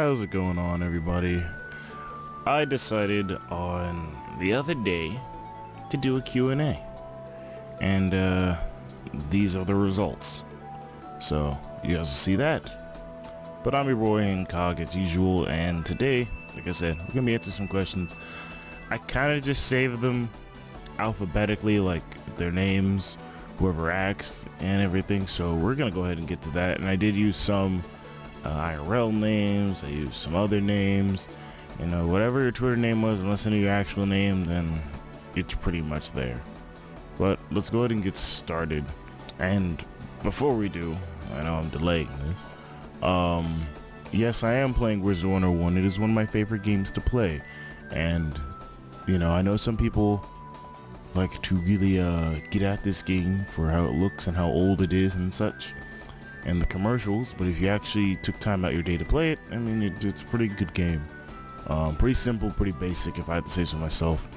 How's it going on, everybody? I decided on the other day to do a Q&A, and these are the results. So you guys will see that. But I'm your boy Incog as usual, and today, like I said, we're gonna be answering some questions. I kind of just saved them alphabetically, like their names, whoever asked, and everything. So we're gonna go ahead and get to that. And I did use some IRL names. I used some other names. You know, whatever your Twitter name was, unless any of your actual name, then it's pretty much there. But let's go ahead and get started. And before we do, I know I'm delaying this. Yes, I am playing Wizard 101. It is one of my favorite games to play. And, you know, I know some people like to really get at this game for how it looks and how old it is and such, and the commercials. But if you actually took time out your day to play it, I mean, it's a pretty good game. Pretty simple, pretty basic, if I had to say so myself.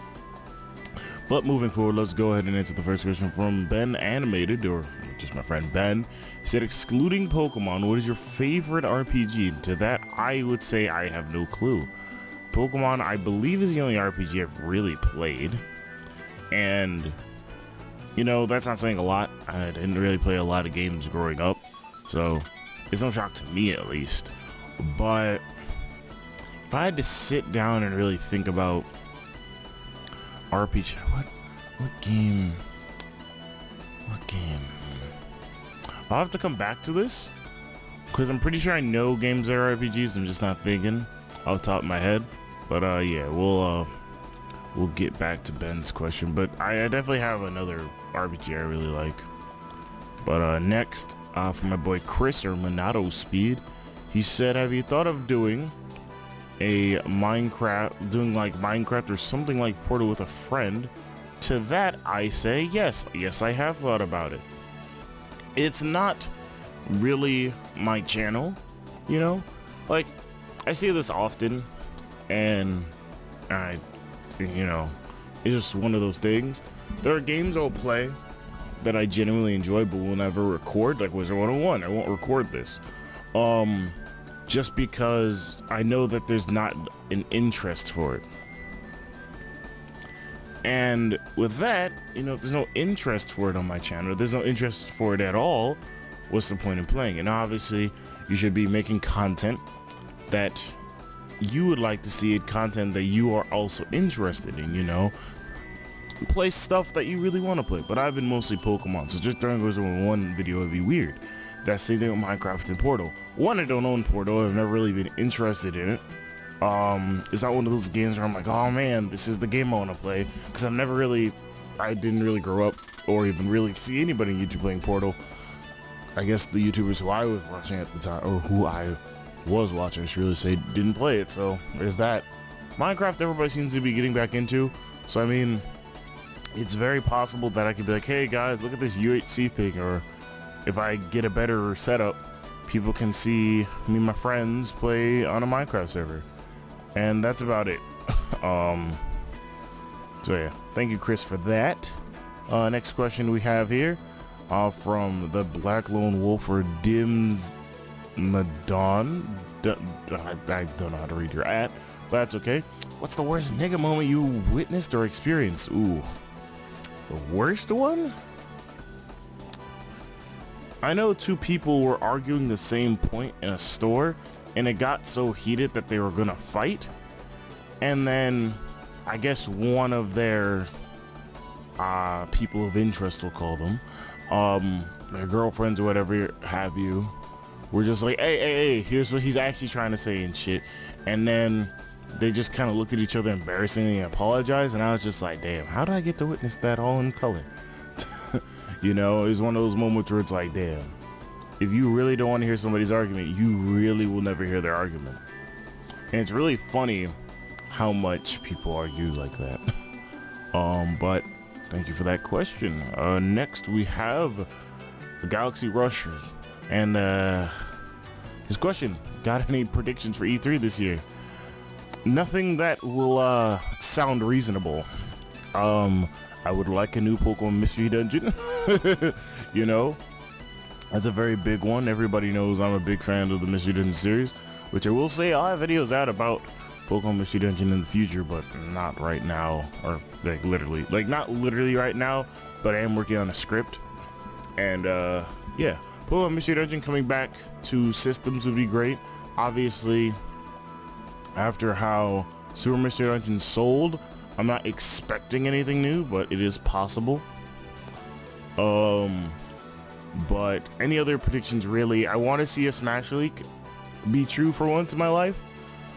But moving forward, let's go ahead and answer the first question from Ben Animated, or just my friend Ben. He said, excluding Pokemon, what is your favorite RPG? And to that, I would say I have no clue. Pokemon, I believe, is the only RPG I've really played. And, you know, that's not saying a lot. I didn't really play a lot of games growing up, so it's no shock to me, at least. But if I had to sit down and really think about RPG, what game? I'll have to come back to this, because I'm pretty sure I know games that are RPGs. I'm just not thinking off the top of my head. But yeah, we'll get back to Ben's question. But I definitely have another RPG I really like. But next, from my boy Chris, or Monado Speed, he said, have you thought of doing like Minecraft or something like Portal with a friend? To that, I say yes. Yes, I have thought about it. It's not really my channel, you know? Like, I see this often, and you know, it's just one of those things. There are games I'll play that I genuinely enjoy, but will never record, like Wizard 101. I won't record this. Just because I know that there's not an interest for it. And with that, you know, if there's no interest for it on my channel, there's no interest for it at all, what's the point in playing? And obviously, you should be making content that you would like to see, content that you are also interested in, you know? Play stuff that you really want to play. But I've been mostly Pokemon, so just throwing Wizard 101 video would be weird. That's the same thing with Minecraft and Portal. One, I don't own Portal. I've never really been interested in it. It's not one of those games where I'm like, oh man, this is the game I want to play. Because I didn't really grow up or even really see anybody on YouTube playing Portal. I guess the YouTubers who I was watching at the time, or who I was watching, I should really say, didn't play it. So there's that. Minecraft, everybody seems to be getting back into. So I mean, it's very possible that I could be like, hey guys, look at this UHC thing. Or if I get a better setup, people can see me and my friends play on a Minecraft server. And that's about it. So yeah, thank you, Chris, for that. Next question we have here from the Black Lone Wolf, or Dims Madon. I don't know how to read your at, but that's okay. What's the worst nigga moment you witnessed or experienced? Ooh, the worst one? I know two people were arguing the same point in a store, and it got so heated that they were gonna fight. And then I guess one of their people of interest, we'll call them, their girlfriends or whatever have you, were just like, hey, here's what he's actually trying to say and shit. And then they just kind of looked at each other embarrassingly and apologized, and I was just like, damn, how did I get to witness that all in color? You know, it's one of those moments where it's like, damn, if you really don't want to hear somebody's argument, you really will never hear their argument. And it's really funny how much people argue like that. But thank you for that question. Next we have the Galaxy Rushers, and his question: got any predictions for E3 this year? Nothing that will sound reasonable. I would like a new Pokemon Mystery Dungeon. You know, that's a very big one. Everybody knows I'm a big fan of the Mystery Dungeon series. which I will say I'll have videos out about Pokemon Mystery Dungeon in the future, but not right now, or like literally, like not literally right now, but I am working on a script. And yeah, Pokemon Mystery Dungeon coming back to systems would be great. Obviously, after how Super Mystery Dungeon sold, I'm not expecting anything new, but it is possible. But any other predictions really? I want to see a Smash leak be true for once in my life.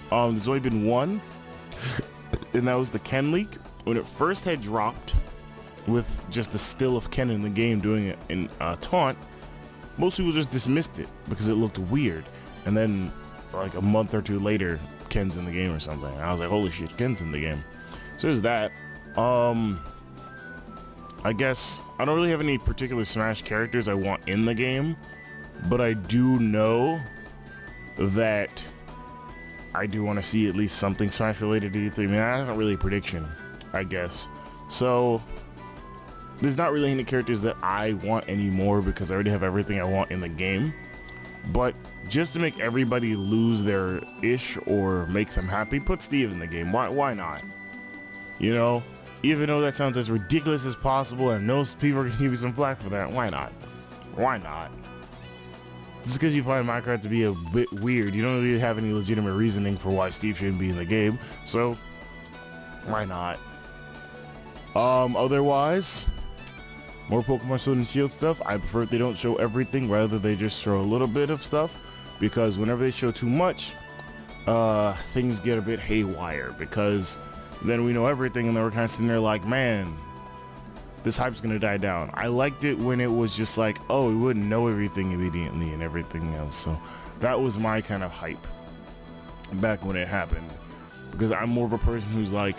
There's only been one, and that was the Ken leak. When it first had dropped with just the still of Ken in the game doing it in taunt, most people just dismissed it because it looked weird. And then like a month or two later, Ken's in the game or something. I was like, holy shit, Ken's in the game. So there's that. I guess I don't really have any particular Smash characters I want in the game, but I do know that I do want to see at least something Smash related to E3. I mean, that's not really a prediction, I guess. So there's not really any characters that I want anymore because I already have everything I want in the game. But just to make everybody lose their ish or make them happy, put Steve in the game. Why not? You know, even though that sounds as ridiculous as possible and most people are going to give you some flack for that, why not? Why not? Just because you find Minecraft to be a bit weird, you don't really have any legitimate reasoning for why Steve shouldn't be in the game, so why not? Otherwise, more Pokemon Sword and Shield stuff. I prefer if they don't show everything, rather they just show a little bit of stuff, because whenever they show too much, things get a bit haywire, because then we know everything and then we're kind of sitting there like, man, this hype's gonna die down. I liked it when it was just like, oh, we wouldn't know everything immediately and everything else. So that was my kind of hype back when it happened, because I'm more of a person who's like,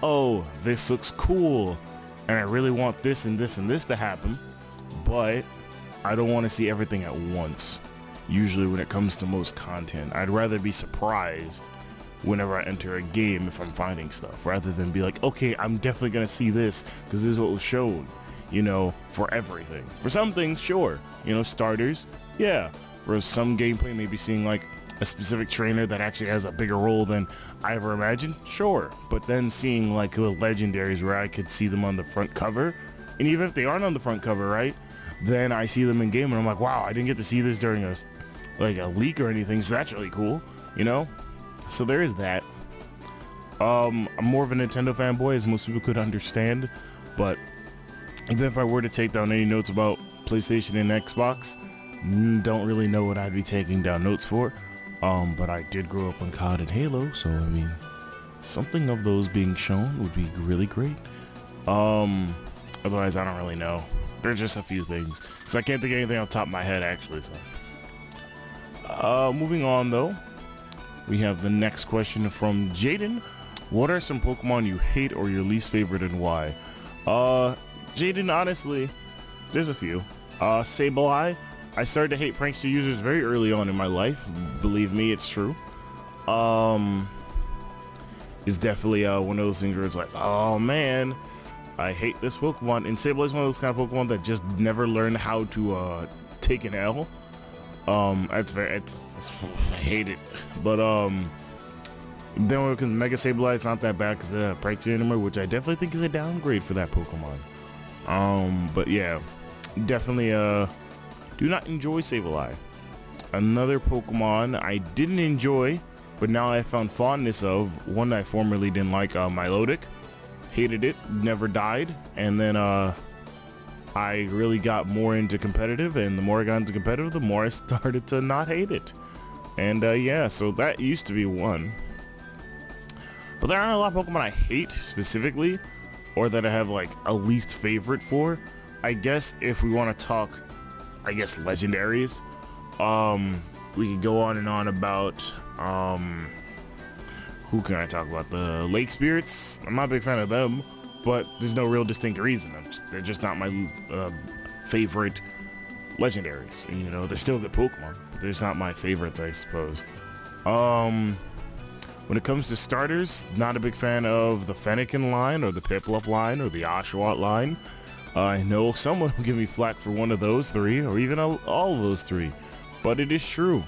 oh, this looks cool and I really want this and this and this to happen, but I don't want to see everything at once. Usually when it comes to most content, I'd rather be surprised whenever I enter a game if I'm finding stuff, rather than be like, okay, I'm definitely gonna see this because this is what was shown, you know, for everything. For some things, sure, you know, starters, yeah. For some gameplay, maybe seeing like a specific trainer that actually has a bigger role than I ever imagined, sure. But then seeing like the legendaries where I could see them on the front cover, and even if they aren't on the front cover, right, then I see them in game and I'm like, wow, I didn't get to see this during a leak or anything, so that's really cool, you know. So there is that. I'm more of a Nintendo fanboy, as most people could understand, but even if I were to take down any notes about PlayStation and Xbox, don't really know what I'd be taking down notes for. But I did grow up on COD and Halo, so I mean, something of those being shown would be really great. Otherwise, I don't really know. There's just a few things, because I can't think of anything off the top of my head, actually. So, moving on though. We have the next question from Jaden. What are some Pokemon you hate or your least favorite and why? Jaden, honestly, there's a few. Sableye. I started to hate prankster users very early on in my life. Believe me, it's true. It's definitely one of those things where it's like, oh man, I hate this Pokemon. And Sableye is one of those kind of Pokemon that just never learned how to take an L. I hate it. But then when it comes to Mega Sableye, it's not that bad because it breaks the anymore, which I definitely think is a downgrade for that Pokemon. But yeah, definitely do not enjoy Sableye. Another Pokemon I didn't enjoy, but now I found fondness of, one that I formerly didn't like, Milotic. Hated it, never died, and then I really got more into competitive, and the more I got into competitive, the more I started to not hate it. And yeah, so that used to be one. But there aren't a lot of Pokemon I hate specifically, or that I have like a least favorite for. I guess if we want to talk, I guess, legendaries, we could go on and on about, who can I talk about? The Lake Spirits. I'm not a big fan of them, but there's no real distinct reason. They're just not my favorite legendaries. And, you know, they're still good Pokemon, but they're just not my favorites, I suppose. When it comes to starters, not a big fan of the Fennekin line, or the Piplup line, or the Oshawott line. I know someone will give me flack for one of those three, or even all of those three, but it is true.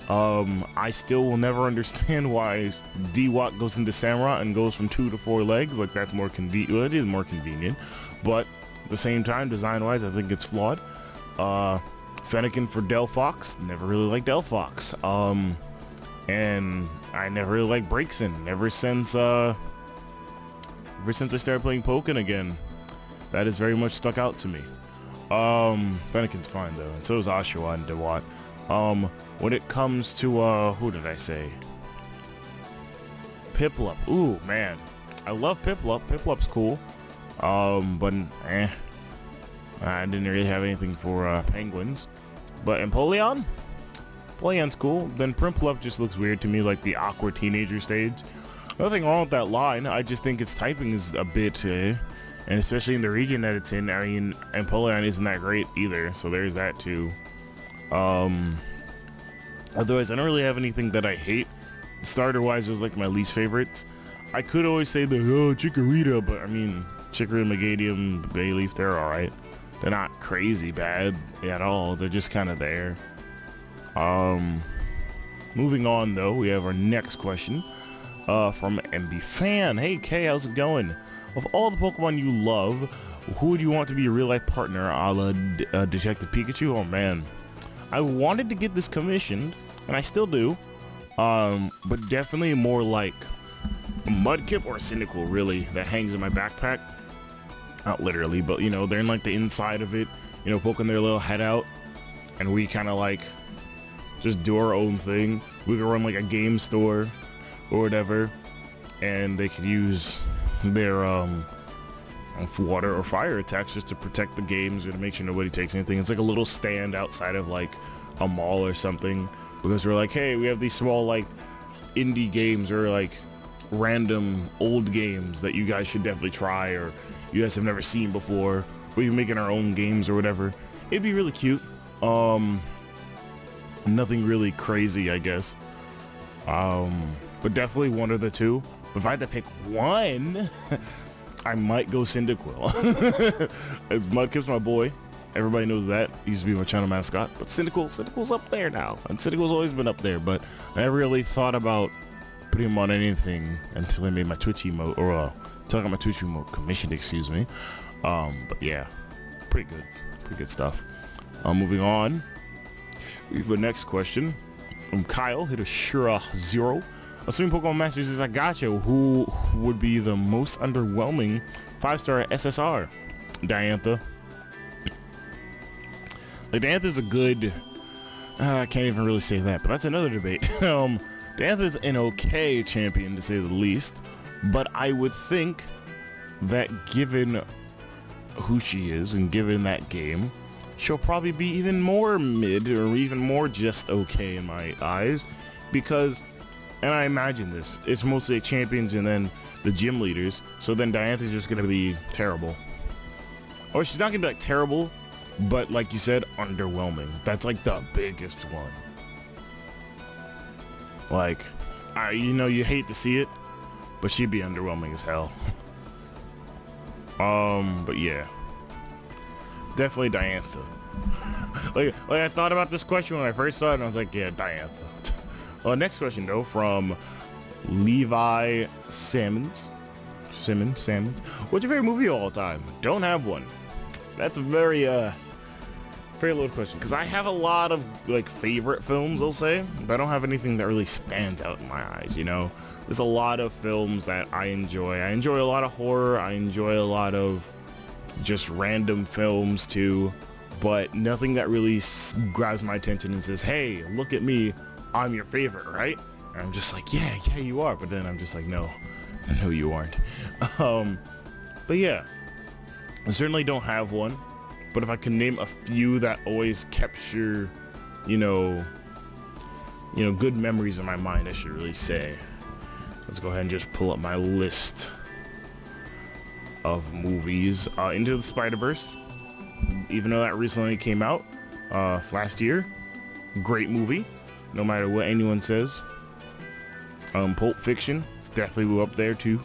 I still will never understand why D-Walk goes into Samurott and goes from 2 to 4 legs. Like, that's more convenient. Well, it is more convenient, but at the same time, design-wise, I think it's flawed. Fennekin for Delphox, never really liked Delphox. And I never really liked Braixen ever since I started playing Pokken again. That has very much stuck out to me. Fennekin's fine though, and so is Oshawott and Dewott. When it comes to, who did I say? Piplup. Ooh, man. I love Piplup. Piplup's cool. But, I didn't really have anything for, Penguins. But Empoleon? Empoleon's cool. Then Prinplup just looks weird to me, like the awkward teenager stage. Nothing wrong with that line. I just think its typing is a bit, and especially in the region that it's in, I mean, Empoleon isn't that great either, so there's that too. Otherwise, I don't really have anything that I hate. Starter-wise, was like my least favorite. I could always say the Chikorita, but I mean, Chikorita, Megadium, Bayleaf, they're alright. They're not crazy bad at all. They're just kind of there. Moving on though, we have our next question from MB Fan. Hey Kay, how's it going? Of all the Pokemon you love, who would you want to be your real-life partner, a la Detective Pikachu? Oh man, I wanted to get this commissioned, and I still do, but definitely more like a Mudkip or a Cyndaquil, really, that hangs in my backpack. Not literally, but you know, they're in like the inside of it, you know, poking their little head out, and we kind of like just do our own thing. We could run like a game store or whatever, and they could use their water or fire attacks just to protect the games or to make sure nobody takes anything. It's like a little stand outside of like a mall or something, because we're like, hey, we have these small like indie games or like random old games that you guys should definitely try, or you guys have never seen before. We're making our own games or whatever. It'd be really cute. Nothing really crazy, I guess. But definitely one of the two. If I had to pick one, I might go Cyndaquil. Mudkip's my boy. Everybody knows that. He used to be my channel mascot. But Cyndaquil's up there now. And Cyndaquil's always been up there. But I never really thought about putting him on anything until I made my Twitch emote, or talking about my Twitch emote commissioned, excuse me. But yeah, pretty good stuff. Moving on, we have the next question from Kyle. Hit a Shura 0. Assuming Pokemon Masters is a gotcha, who would be the most underwhelming 5-star SSR? Diantha. Like, Diantha's a good, I can't even really say that, but that's another debate. Diantha's an okay champion, to say the least, but I would think that given who she is and given that game, she'll probably be even more mid or even more just okay in my eyes, because, and I imagine this, it's mostly champions and then the gym leaders, so then Diantha's just gonna be terrible. Or she's not gonna be like terrible, but like you said, underwhelming. That's like the biggest one. Like, you know, you hate to see it, but she'd be underwhelming as hell. But yeah, definitely Diantha. like I thought about this question when I first saw it, and I was like, yeah, Diantha. Next question though, from Levi Simmons. What's your favorite movie of all time? Don't have one. That's a very loaded question, because I have a lot of like favorite films, I'll say, but I don't have anything that really stands out in my eyes, you know. There's a lot of films that I enjoy. I enjoy a lot of horror. I enjoy a lot of just random films too, but nothing that really grabs my attention and says, hey, look at me, I'm your favorite, right? And I'm just like, yeah, you are. But then I'm just like, no, you aren't. But yeah, I certainly don't have one. But if I can name a few that always capture, you know, good memories in my mind, I should really say. Let's go ahead and just pull up my list of movies. Into the Spider-Verse, even though that recently came out last year, great movie, no matter what anyone says. Pulp Fiction, definitely up there too.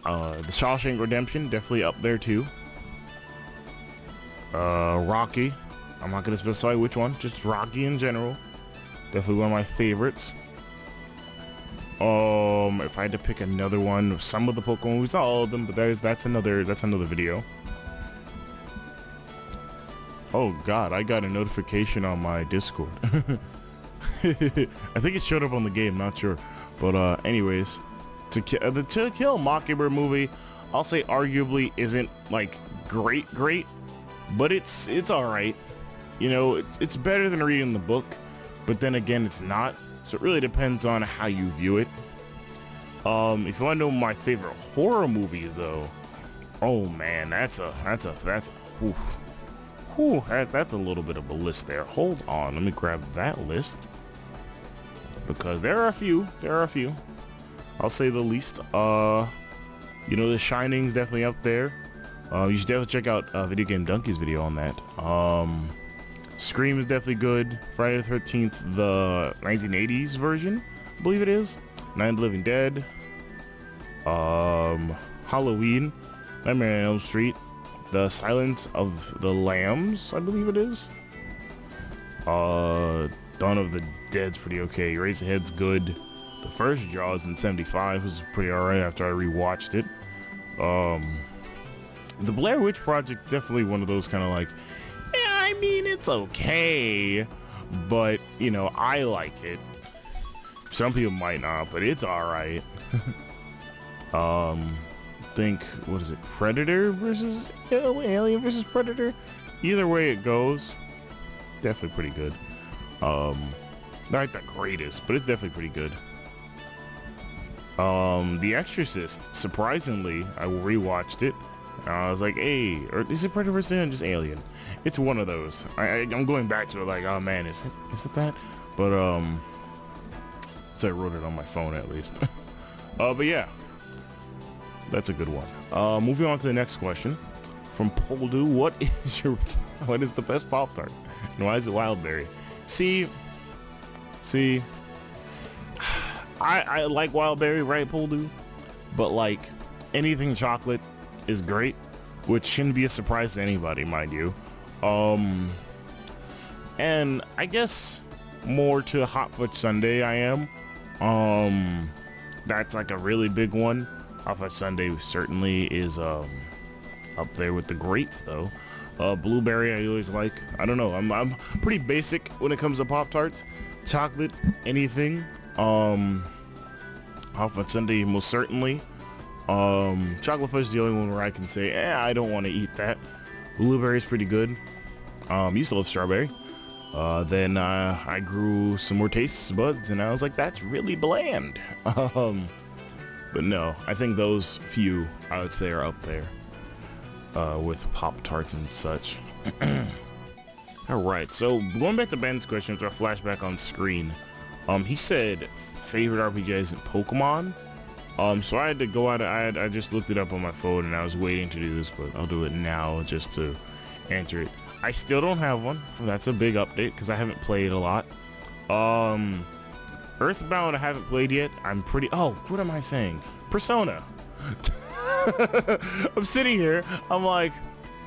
The Shawshank Redemption, definitely up there too. Rocky, I'm not gonna specify which one, just Rocky in general. Definitely one of my favorites. If I had to pick another one, some of the Pokemon movies, not all of them, but that's another video. Oh God, I got a notification on my Discord. I think it showed up on the game, not sure. But anyways, the To Kill a Mockingbird movie, I'll say arguably isn't like great, but it's all right. You know, it's better than reading the book, but then again, it's not. So it really depends on how you view it. If you want to know my favorite horror movies, though, oh man, that's a little bit of a list there. Hold on, let me grab that list because there are a few. I'll say the least. You know, The Shining's definitely up there. You should definitely check out Video Game Donkey's video on that. Scream is definitely good. Friday the 13th, the 1980s version, I believe it is. Night of the Living Dead. Halloween. Nightmare on Elm Street. The Silence of the Lambs, I believe it is. Dawn of the Dead's pretty okay. Raise the Head's good. The first Jaws in 75 was pretty alright after I rewatched it. The Blair Witch Project, definitely one of those kind of like, yeah, I mean, it's okay, but, you know, I like it. Some people might not, but it's alright. Think, what is it, Predator versus Alien versus Predator? Either way it goes, definitely pretty good. Not the greatest, but it's definitely pretty good. The Exorcist, surprisingly, I rewatched it. I was like, hey, or is it Predator versus Alien? Just Alien. It's one of those. I'm going back to it like, oh man, is it that? But so I wrote it on my phone at least. But yeah, that's a good one. Moving on to the next question from Poldu. What is the best Pop-Tart? And why is it Wildberry? See, I like Wildberry, right, Poldu? But like anything chocolate is great, which shouldn't be a surprise to anybody, mind you. And I guess more to Hot Fudge Sundae I am. That's like a really big one. Hot Fudge Sundae certainly is up there with the greats though. Blueberry I always like. I don't know, I'm pretty basic when it comes to Pop-Tarts. Chocolate, anything. Hot Fudge Sundae most certainly. Chocolate fudge is the only one where I can say, I don't want to eat that. Blueberry's pretty good. Used to love strawberry. Then I grew some more taste buds and I was like, that's really bland. But no, I think those few I would say are up there with Pop-Tarts and such. Alright, so going back to Ben's question, which I flashback on screen. He said favorite RPGs in Pokemon. So I had to go out, I just looked it up on my phone and I was waiting to do this, but I'll do it now just to answer it. I still don't have one. That's a big update because I haven't played a lot. Earthbound I haven't played yet. What am I saying? Persona. I'm sitting here, I'm like,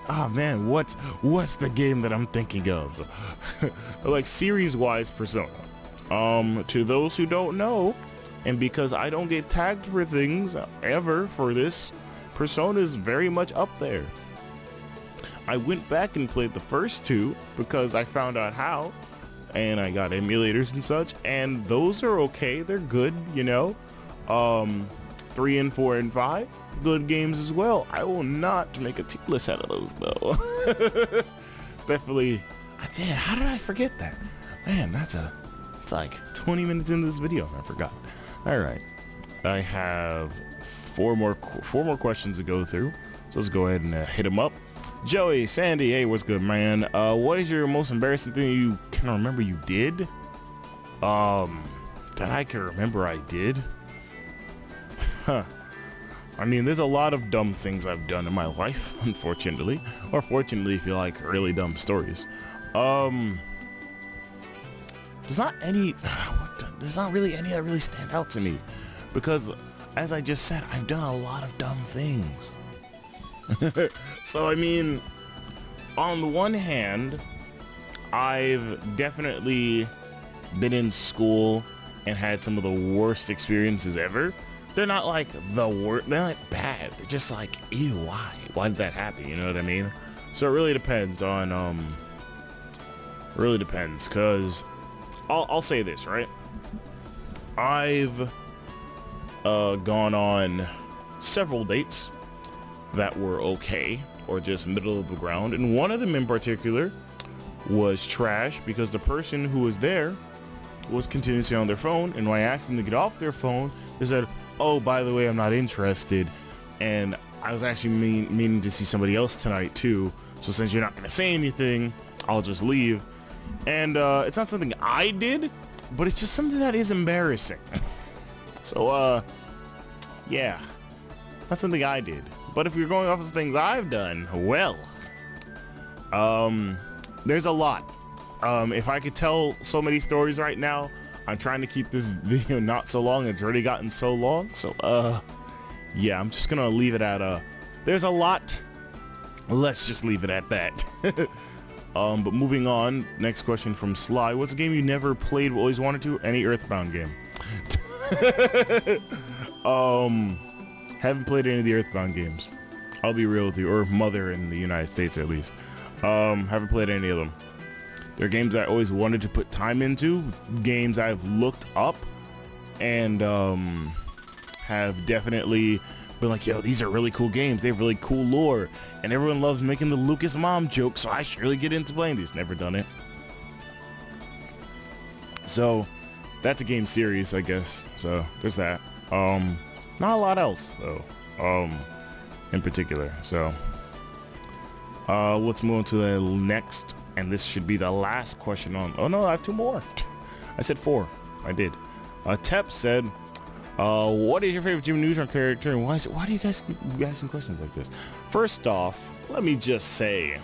oh man, what's the game that I'm thinking of? Like series-wise Persona. To those who don't know, and because I don't get tagged for things ever for this, Persona is very much up there. I went back and played the first two because I found out how, and I got emulators and such, and those are okay, they're good, you know. 3 and 4 and 5, good games as well. I will not make a tier list out of those though. Definitely, damn, how did I forget that? Man, it's like 20 minutes into this video and I forgot. All right, I have four more questions to go through, so let's go ahead and hit them up. Joey, Sandy, hey, what's good, man? What is your most embarrassing thing you can remember you did? That I can remember I did? Huh. I mean, there's a lot of dumb things I've done in my life, unfortunately. Or fortunately, if you like really dumb stories. There's not really any that really stand out to me. Because, as I just said, I've done a lot of dumb things. So, I mean, on the one hand, I've definitely been in school and had some of the worst experiences ever. They're not like the worst, they're not bad. They're just like, ew, why? Why did that happen? You know what I mean? So it really depends on, really depends, cause I'll say this, right? I've gone on several dates that were okay or just middle of the ground, and one of them in particular was trash because the person who was there was continuously on their phone, and when I asked them to get off their phone, they said, oh, by the way, I'm not interested, and I was actually meaning to see somebody else tonight too, so since you're not going to say anything, I'll just leave. And it's not something I did, but it's just something that is embarrassing. So yeah, that's something I did. But if you're going off of things I've done, well, there's a lot. If I could tell so many stories right now, I'm trying to keep this video not so long. It's already gotten so long. So, yeah, I'm just gonna leave it at, there's a lot. Let's just leave it at that. But moving on, next question from Sly. What's a game you never played but always wanted to? Any Earthbound game. Haven't played any of the Earthbound games. I'll be real with you, or Mother in the United States at least. Haven't played any of them. They're games I always wanted to put time into, games I've looked up, and have definitely been like, yo, these are really cool games. They have really cool lore, and everyone loves making the Lucas mom joke, so I should really get into playing these. Never done it. So that's a game series, I guess. So there's that. Not a lot else though, in particular. So let's move on to the next, and this should be the last question on. Oh no, I have two more. I said 4. I did. Tep said, what is your favorite Jimmy Neutron character, and why do you guys keep asking questions like this? First off, let me just say,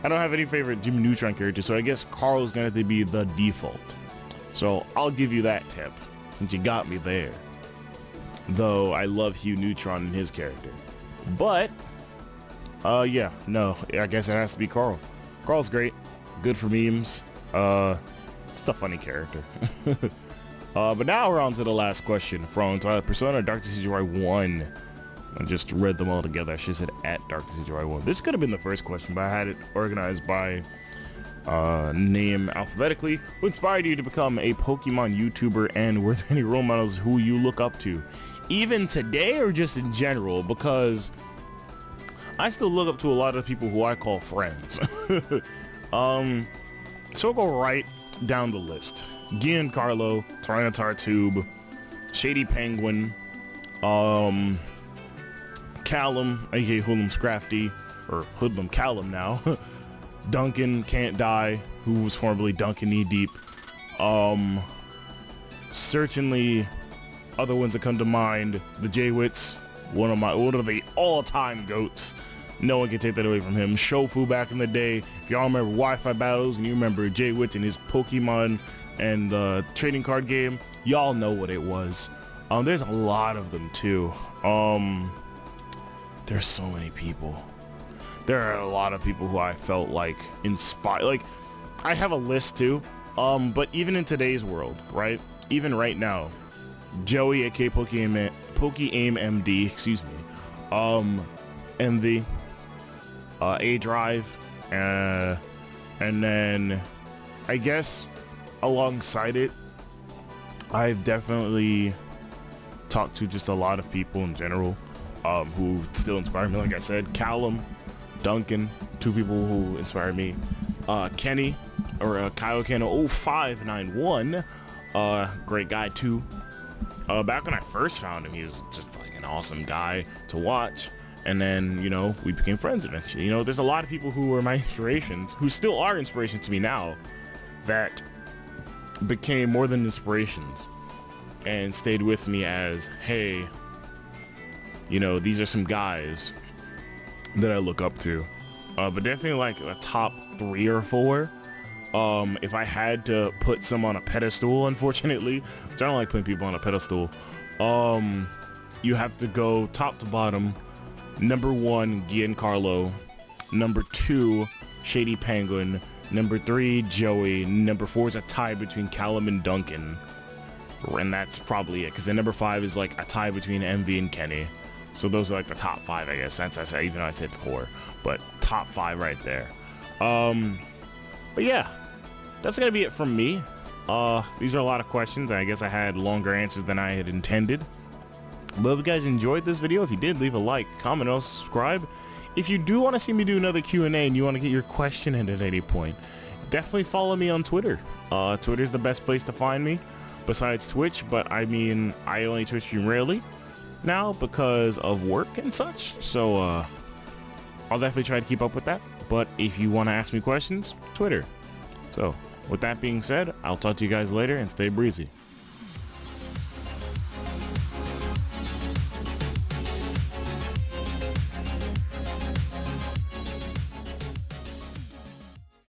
I don't have any favorite Jimmy Neutron character, so I guess Carl's gonna have to be the default. So I'll give you that, Tep, since you got me there. Though I love Hugh Neutron and his character. But, yeah, no, I guess it has to be Carl. Carl's great, good for memes, just a funny character. But now we're on to the last question from Twilight Persona, Dark CGY 1. I just read them all together. I should have said at Dark CGY 1. This could have been the first question, but I had it organized by name alphabetically. Who inspired you to become a Pokemon YouTuber, and were there any role models who you look up to? Even today or just in general? Because I still look up to a lot of people who I call friends. So I'll go right down the list. Giancarlo, Tyranitar Tube, Shady Penguin, Callum, aka Hoodlum Scrafty, or Hoodlum Callum now, Duncan Can't Die, who was formerly Duncan Knee Deep, certainly other ones that come to mind, the J-Wits, one of the all-time GOATs. No one can take that away from him. Shofu back in the day. If y'all remember Wi-Fi battles and you remember J-Wits and his Pokemon and the trading card game, y'all know what it was. There's a lot of them too. There's so many people. There are a lot of people who I felt like inspired. Like, I have a list too. But even in today's world, right? Even right now, Joey, aka Pokeaim MD, excuse me, Envy, A-Drive, and then I guess alongside it, I've definitely talked to just a lot of people in general who still inspire me. Like I said, Callum, Duncan, 2 people who inspire me. Kenny, or Kaioken 0591, great guy too. Back when I first found him, he was just like an awesome guy to watch. And then, you know, we became friends eventually. You know, there's a lot of people who were my inspirations, who still are inspirations to me now, that became more than inspirations and stayed with me as, hey, you know, these are some guys that I look up to. But definitely like a top 3 or 4. If I had to put some on a pedestal, unfortunately, which I don't like putting people on a pedestal, you have to go top to bottom. Number 1, Giancarlo. Number 2, Shady Penguin. Number 3, Joey. Number 4 is a tie between Callum and Duncan. And that's probably it, because the number 5 is like a tie between MV and Kenny. So those are like the top 5, I guess, since I said, even though I said 4. But top 5 right there. But yeah, that's going to be it from me. These are a lot of questions. I guess I had longer answers than I had intended. But if you guys enjoyed this video, if you did, leave a like, comment, or subscribe. If you do want to see me do another Q&A and you want to get your question in at any point, definitely follow me on Twitter. Twitter's the best place to find me besides Twitch, but I mean, I only Twitch stream rarely now because of work and such. So I'll definitely try to keep up with that. But if you want to ask me questions, Twitter. So with that being said, I'll talk to you guys later and stay breezy.